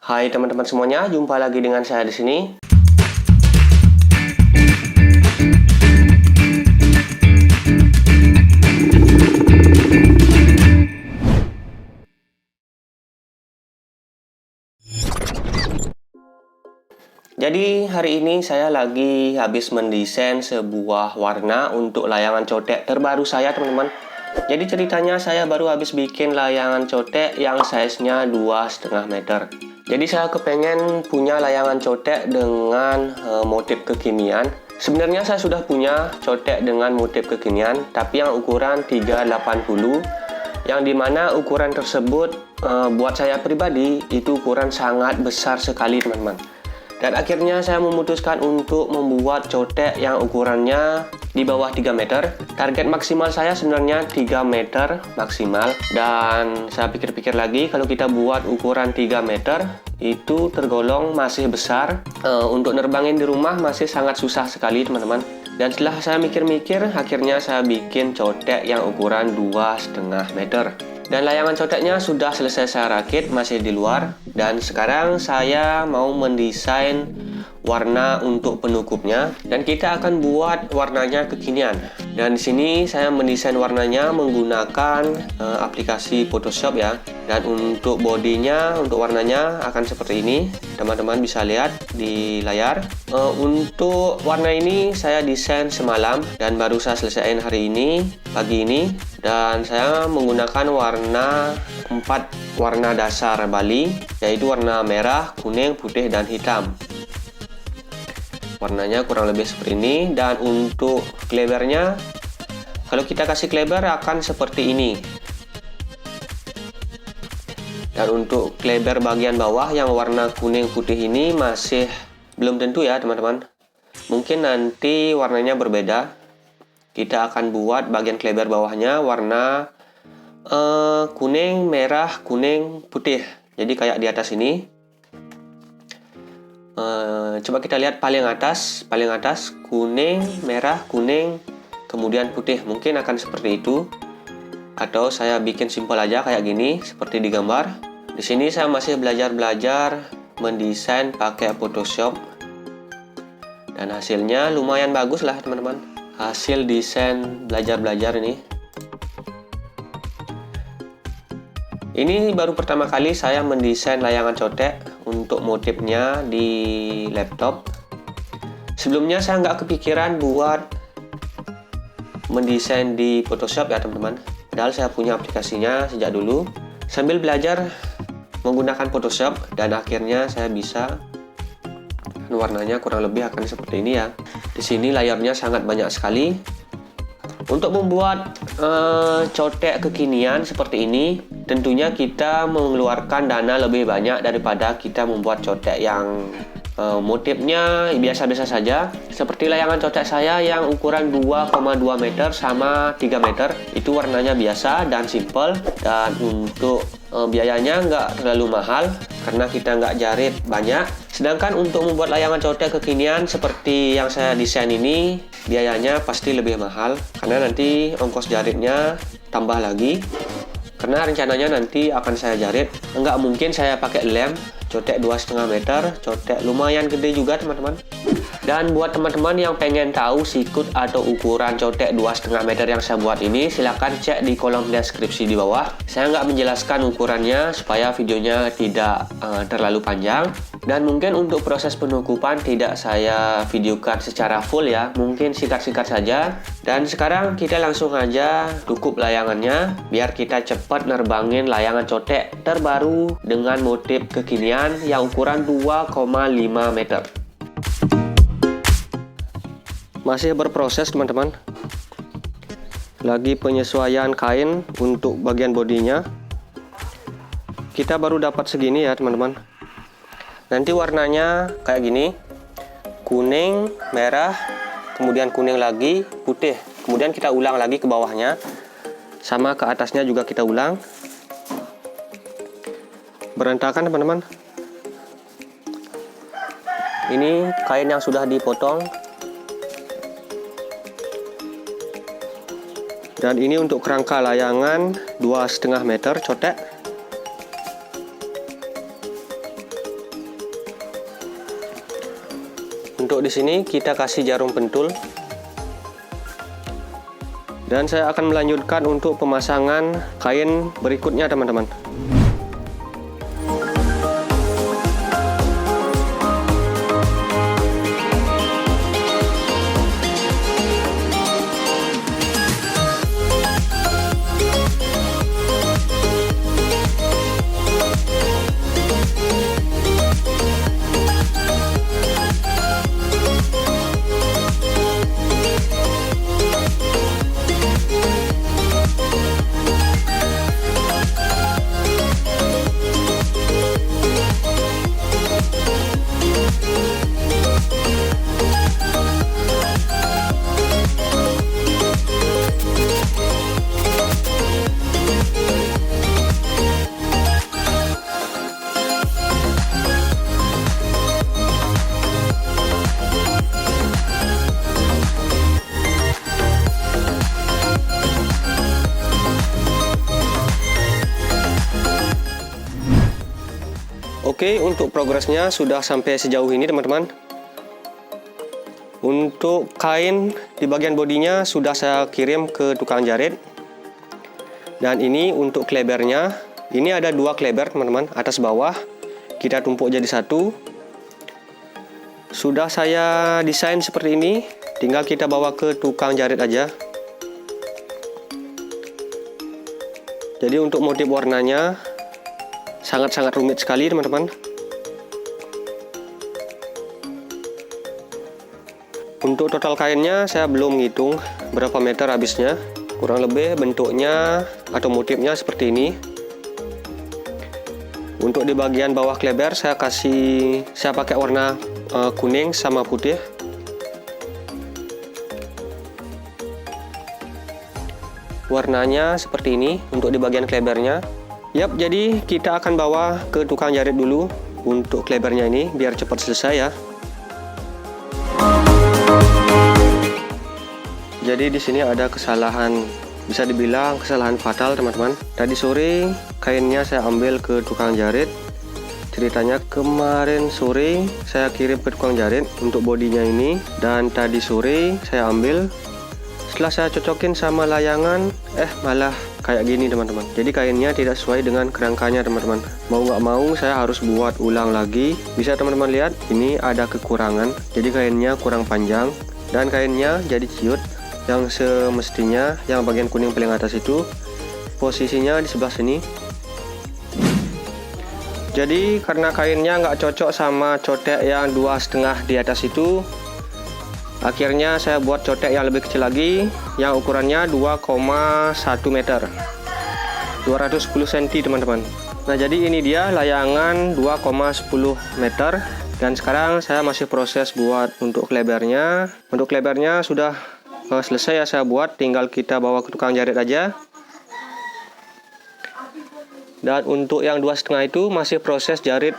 Hai teman-teman semuanya, jumpa lagi dengan saya di sini. Jadi hari ini saya lagi habis mendesain sebuah warna untuk layangan contek terbaru saya, teman-teman. Jadi ceritanya saya baru habis bikin layangan contek yang size-nya 2,5 meter. Jadi saya kepengen punya layangan contek dengan motif kekinian. Sebenarnya saya sudah punya contek dengan motif kekinian, tapi yang ukuran 380, yang dimana ukuran tersebut buat saya pribadi itu ukuran sangat besar sekali, teman-teman. Dan akhirnya saya memutuskan untuk membuat contek yang ukurannya di bawah 3 meter. Target maksimal saya sebenarnya 3 meter maksimal. Dan saya pikir-pikir lagi, kalau kita buat ukuran 3 meter itu tergolong masih besar. Untuk nerbangin di rumah masih sangat susah sekali, teman-teman. Dan setelah saya mikir-mikir, akhirnya saya bikin contek yang ukuran 2,5 meter. Dan layangan conteknya sudah selesai saya rakit, masih di luar. Dan sekarang saya mau mendesain warna untuk penutupnya, dan kita akan buat warnanya kekinian. Dan di sini saya mendesain warnanya menggunakan aplikasi Photoshop ya. Dan untuk bodinya, untuk warnanya akan seperti ini. Teman-teman bisa lihat di layar. Untuk warna ini saya desain semalam dan baru saya selesaiin hari ini, pagi ini. Dan saya menggunakan warna 4 warna dasar Bali, yaitu warna merah, kuning, putih, dan hitam. Warnanya kurang lebih seperti ini. Dan untuk klebernya, kalau kita kasih kleber akan seperti ini. Dan untuk kleber bagian bawah yang warna kuning putih ini masih belum tentu ya, teman-teman. Mungkin nanti warnanya berbeda. Kita akan buat bagian kleber bawahnya warna kuning, merah, kuning, putih. Jadi kayak di atas ini. Coba kita lihat paling atas kuning, merah, kuning, kemudian putih. Mungkin akan seperti itu. Atau saya bikin simpel aja kayak gini, seperti di gambar. Di sini saya masih belajar mendesain pakai Photoshop. Dan hasilnya lumayan bagus lah, teman-teman. Hasil desain belajar ini. Ini baru pertama kali saya mendesain layangan contek untuk motifnya di laptop. Sebelumnya saya nggak kepikiran buat mendesain di Photoshop ya, teman-teman. Padahal saya punya aplikasinya sejak dulu. Sambil belajar menggunakan Photoshop, dan akhirnya saya bisa. Warnanya kurang lebih akan seperti ini ya. Di sini layarnya sangat banyak sekali. Untuk membuat contek kekinian seperti ini, tentunya kita mengeluarkan dana lebih banyak daripada kita membuat contek yang motifnya biasa-biasa saja. Seperti layangan contek saya yang ukuran 2,2 meter sama 3 meter, itu warnanya biasa dan simple. Dan untuk biayanya nggak terlalu mahal karena kita nggak jarit banyak. Sedangkan untuk membuat layangan contek kekinian seperti yang saya desain ini, biayanya pasti lebih mahal karena nanti ongkos jaritnya tambah lagi. Karena rencananya nanti akan saya jarit, nggak mungkin saya pakai lem. Contek 2,5 meter, contek lumayan gede juga, teman-teman. Dan buat teman-teman yang pengen tahu sikut atau ukuran contek 2,5 meter yang saya buat ini, silahkan cek di kolom deskripsi di bawah. Saya nggak menjelaskan ukurannya supaya videonya tidak terlalu panjang. Dan mungkin untuk proses penukupan tidak saya videokan secara full ya, mungkin singkat-singkat saja. Dan sekarang kita langsung aja tukup layangannya, biar kita cepat nerbangin layangan contek terbaru dengan motif kekinian yang ukuran 2,5 meter. Masih berproses, teman-teman. Lagi penyesuaian kain untuk bagian bodinya. Kita baru dapat segini ya, teman-teman. Nanti warnanya kayak gini. Kuning, merah, kemudian kuning lagi, putih. Kemudian kita ulang lagi ke bawahnya. Sama ke atasnya juga kita ulang. Berantakan, teman-teman. Ini kain yang sudah dipotong. Dan ini untuk kerangka layangan 2,5 meter contek. Untuk di sini kita kasih jarum pentul. Dan saya akan melanjutkan untuk pemasangan kain berikutnya, teman-teman. Oke, untuk progresnya sudah sampai sejauh ini, teman-teman. Untuk kain di bagian bodinya sudah saya kirim ke tukang jahit. Dan ini untuk klebernya. Ini ada 2 kleber, teman-teman, atas bawah. Kita tumpuk jadi satu. Sudah saya desain seperti ini. Tinggal kita bawa ke tukang jahit aja. Jadi untuk motif warnanya sangat-sangat rumit sekali, teman-teman. Untuk total kainnya saya belum ngitung berapa meter habisnya. Kurang lebih bentuknya atau motifnya seperti ini. Untuk di bagian bawah kleber saya pakai warna kuning sama putih. Warnanya seperti ini untuk di bagian klebernya. Yap, jadi kita akan bawa ke tukang jahit dulu untuk klebernya ini biar cepat selesai ya. Jadi di sini ada kesalahan, bisa dibilang kesalahan fatal, teman-teman. Tadi sore kainnya saya ambil ke tukang jahit. Ceritanya kemarin sore saya kirim ke tukang jahit untuk bodinya ini, dan tadi sore saya ambil. Setelah saya cocokin sama layangan, malah kayak gini, teman-teman. Jadi kainnya tidak sesuai dengan kerangkanya, teman-teman. Mau nggak mau saya harus buat ulang lagi. Bisa teman-teman lihat, ini ada kekurangan. Jadi kainnya kurang panjang dan kainnya jadi ciut. Yang semestinya yang bagian kuning paling atas itu posisinya di sebelah sini. Jadi karena kainnya nggak cocok sama cotek yang 2,5 di atas itu, akhirnya saya buat cotek yang lebih kecil lagi, yang ukurannya 2,1 meter, 210 cm, teman-teman. Nah, jadi ini dia layangan 2,10 meter. Dan sekarang saya masih proses buat untuk klebernya. Untuk klebernya sudah selesai ya saya buat, tinggal kita bawa ke tukang jahit aja. Dan untuk yang 2,5 itu masih proses jahit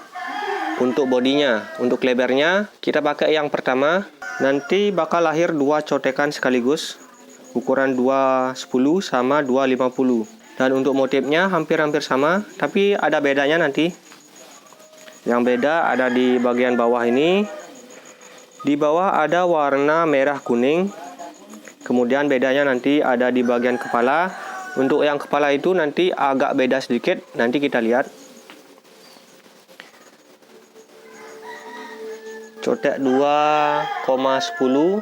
untuk bodinya. Untuk klebernya kita pakai yang pertama. Nanti bakal lahir 2 cotekan sekaligus, ukuran 2,10 sama 2,50. Dan untuk motifnya hampir-hampir sama, tapi ada bedanya nanti. Yang beda ada di bagian bawah ini. Di bawah ada warna merah kuning. Kemudian bedanya nanti ada di bagian kepala. Untuk yang kepala itu nanti agak beda sedikit, nanti kita lihat. Cotek 2,10.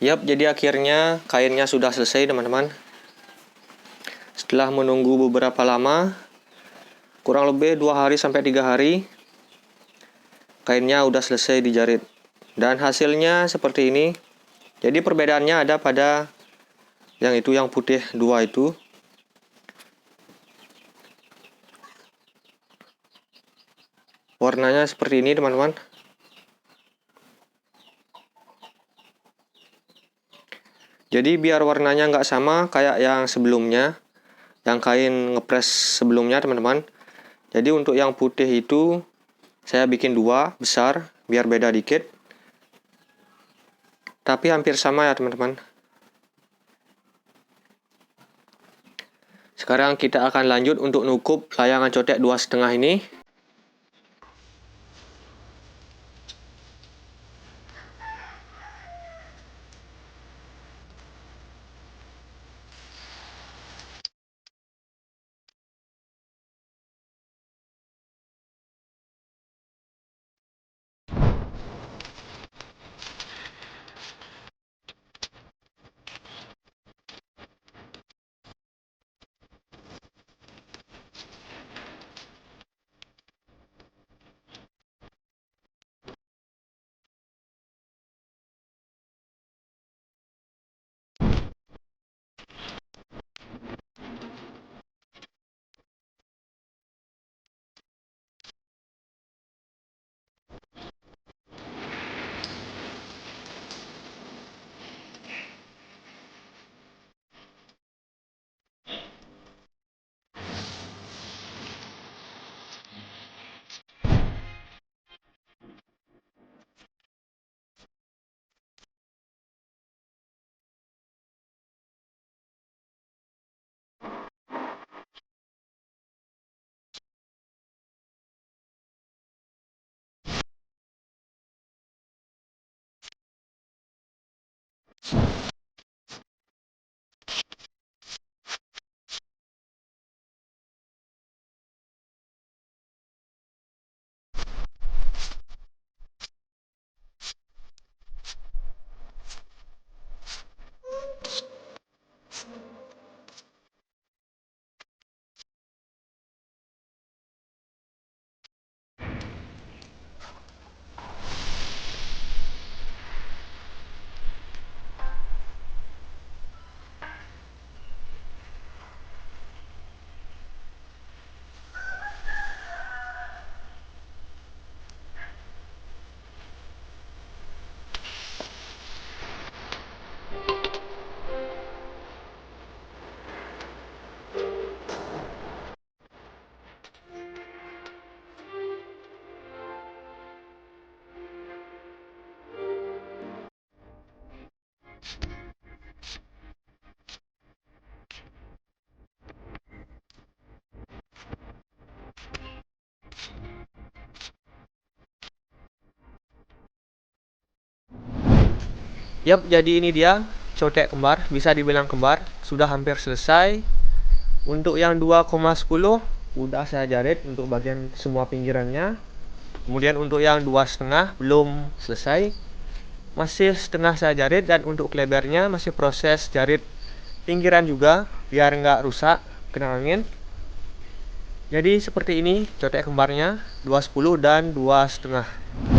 Yap, jadi akhirnya kainnya sudah selesai, teman-teman. Setelah menunggu beberapa lama, kurang lebih 2 hari sampai 3 hari, kainnya udah selesai dijahit. Dan hasilnya seperti ini. Jadi perbedaannya ada pada yang itu, yang putih 2 itu. Warnanya seperti ini teman-teman. Jadi biar warnanya nggak sama kayak yang sebelumnya, yang kain ngepres sebelumnya teman-teman. Jadi untuk yang putih itu saya bikin 2 besar biar beda dikit. Tapi hampir sama ya teman-teman. Sekarang kita akan lanjut untuk nukup layangan cotek 2,5 ini. Yap, jadi ini dia cotek kembar, bisa dibilang kembar, sudah hampir selesai. Untuk yang 2,10 udah saya jahit untuk bagian semua pinggirannya. Kemudian untuk yang 2,5 belum selesai, masih setengah saya jahit, dan untuk lebarnya masih proses jahit pinggiran juga biar nggak rusak kena angin. Jadi seperti ini cotek kembarnya 2,10 dan 2,5.